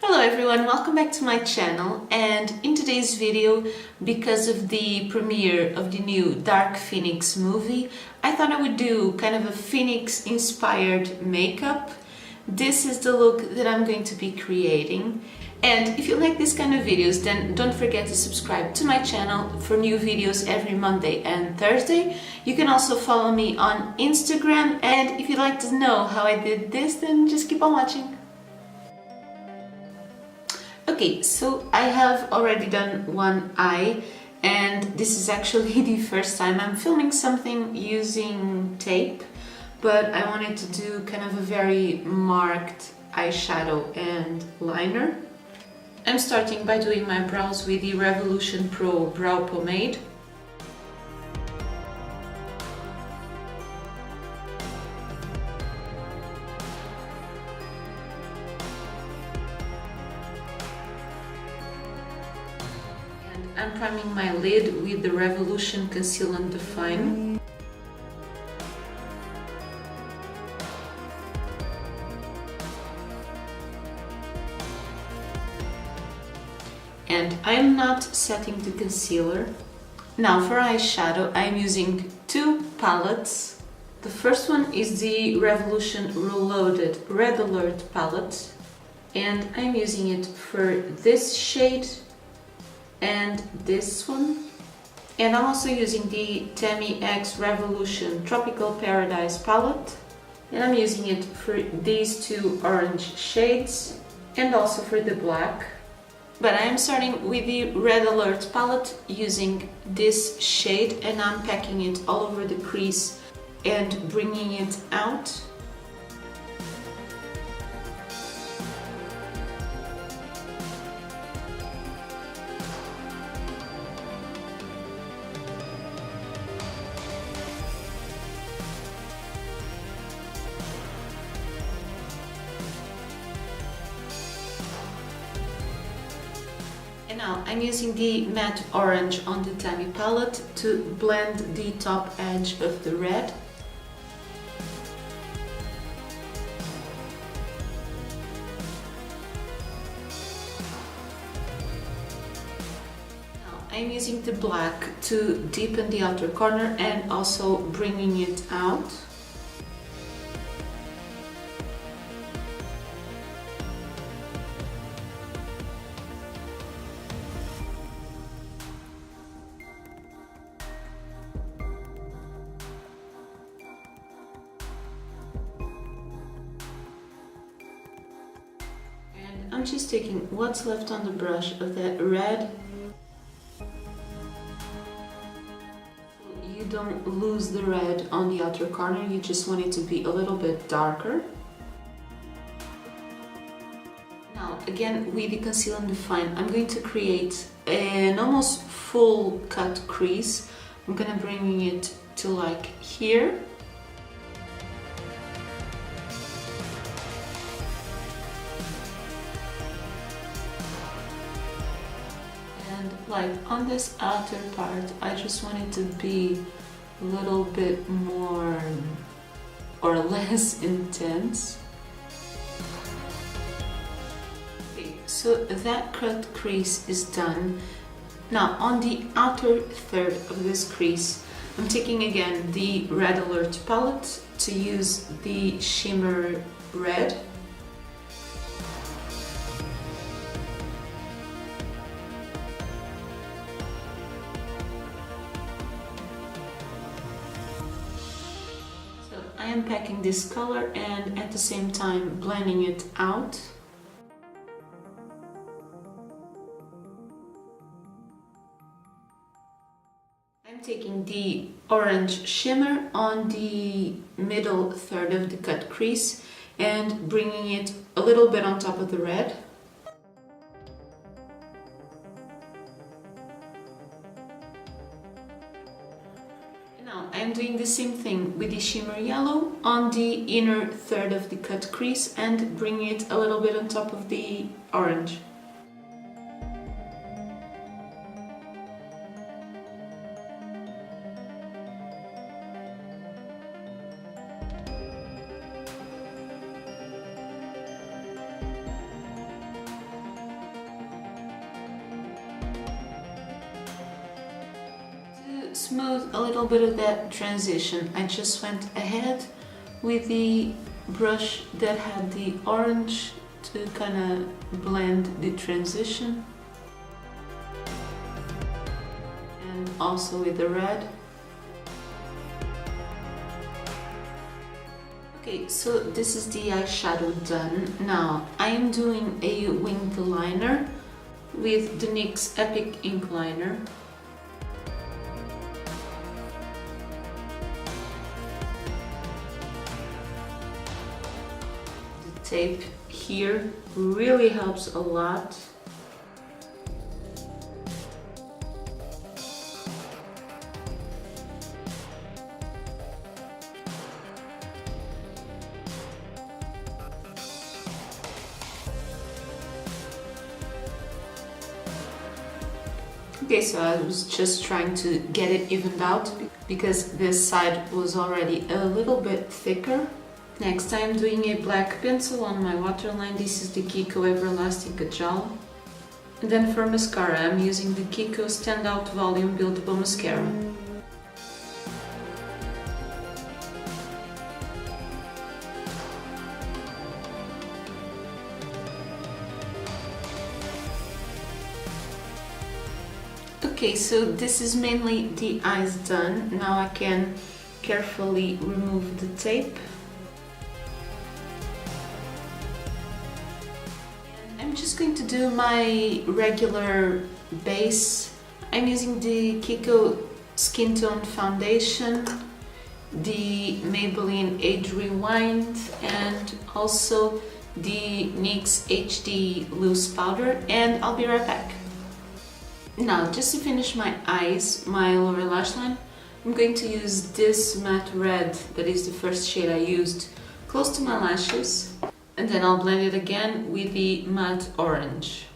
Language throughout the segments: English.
Hello everyone, welcome back to my channel, and in today's video, because of the premiere of the new Dark Phoenix movie, I thought I would do kind of a Phoenix inspired makeup. This is the look that I'm going to be creating, and if you like this kind of videos, then don't forget to subscribe to my channel for new videos every Monday and Thursday. You can also follow me on Instagram, and if you'd like to know how I did this, then just keep on watching. Okay, so I have already done one eye, and this is actually the first time I'm filming something using tape, but I wanted to do kind of a very marked eyeshadow and liner. I'm starting by doing my brows with the Revolution Pro Brow Pomade. I'm priming my lid with the Revolution Conceal and Define. And I'm not setting the concealer. Now for eyeshadow, I'm using two palettes. The first one is the Revolution Reloaded Red Alert palette, and I'm using it for this shade and this one, and I'm also using the Temi X Revolution Tropical Paradise palette, and I'm using it for these two orange shades and also for the black. But I am starting with the Red Alert palette using this shade, and I'm packing it all over the crease and bringing it out. And now I'm using the matte orange on the Temi palette to blend the top edge of the red. Now I'm using the black to deepen the outer corner and also bringing it out. I'm just taking what's left on the brush of that red. You don't lose the red on the outer corner, you just want it to be a little bit darker. Now, again, with the Conceal and Define, I'm going to create an almost full cut crease. I'm gonna bring it to like here. Like on this outer part, I just want it to be a little bit more or less intense. Okay, so that cut crease is done. Now on the outer third of this crease, I'm taking again the Red Alert palette to use the shimmer red. I am packing this color and at the same time blending it out. I'm taking the orange shimmer on the middle third of the cut crease and bringing it a little bit on top of the red. Now I'm doing the same thing with the shimmer yellow on the inner third of the cut crease and bringing it a little bit on top of the orange. smooth a little bit of that transition, I just went ahead with the brush that had the orange to kind of blend the transition, and also with the red. Okay, so this is the eyeshadow done. Now I am doing a winged liner with the NYX Epic Ink Liner. The tape here really helps a lot. Okay, so I was just trying to get it evened out because this side was already a little bit thicker. Next I'm doing a black pencil on my waterline. This is the Kiko Everlasting Kajal. And then for mascara I'm using the Kiko Standout Volume Buildable Mascara. Okay, so this is mainly the eyes done. Now I can carefully remove the tape. And I'm just going to do my regular base. I'm using the Kiko Skin Tone Foundation, the Maybelline Age Rewind, and also the NYX HD Loose Powder, and I'll be right back. Now, just to finish my eyes, my lower lash line, I'm going to use this matte red, that is the first shade I used, close to my lashes, and then I'll blend it again with the matte orange.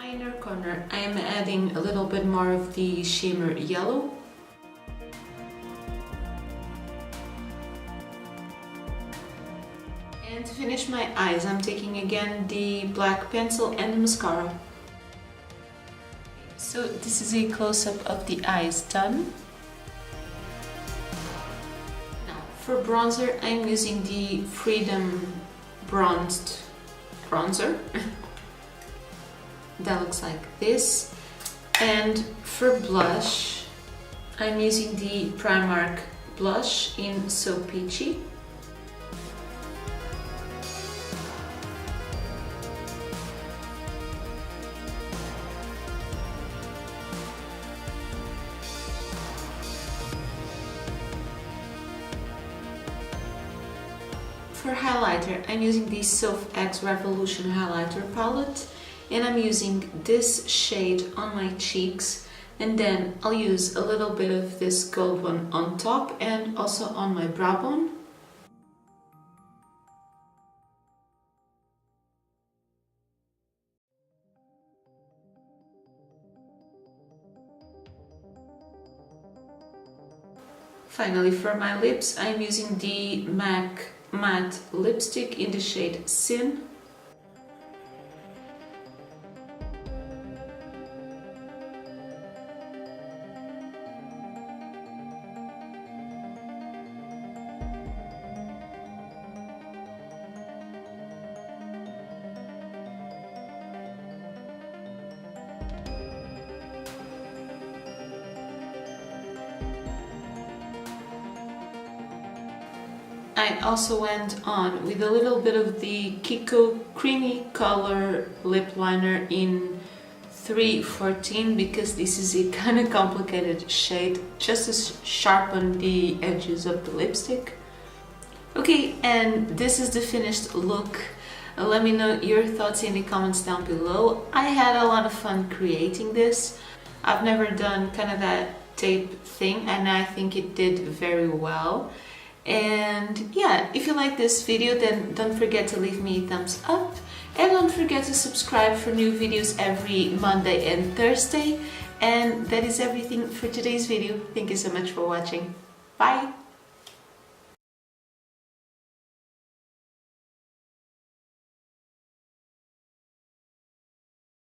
Inner corner, I am adding a little bit more of the shimmer yellow. And to finish my eyes, I'm taking again the black pencil and the mascara. So this is a close-up of the eyes done. Now for bronzer, I'm using the Freedom Bronzed Bronzer. That looks like this. And for blush, I'm using the Primark blush in So Peachy. For highlighter, I'm using the Soph X Revolution highlighter palette. And I'm using this shade on my cheeks, and then I'll use a little bit of this gold one on top and also on my brow bone. Finally, for my lips, I'm using the MAC Matte Lipstick in the shade Sin. I also went on with a little bit of the Kiko Creamy Color Lip Liner in 314 because this is a kind of complicated shade, just to sharpen the edges of the lipstick. Okay, and this is the finished look. Let me know your thoughts in the comments down below. I had a lot of fun creating this. I've never done kind of that tape thing, and I think it did very well. And yeah, if you like this video, then don't forget to leave me a thumbs up, and don't forget to subscribe for new videos every Monday and Thursday. And that is everything for today's video. Thank you so much for watching. Bye!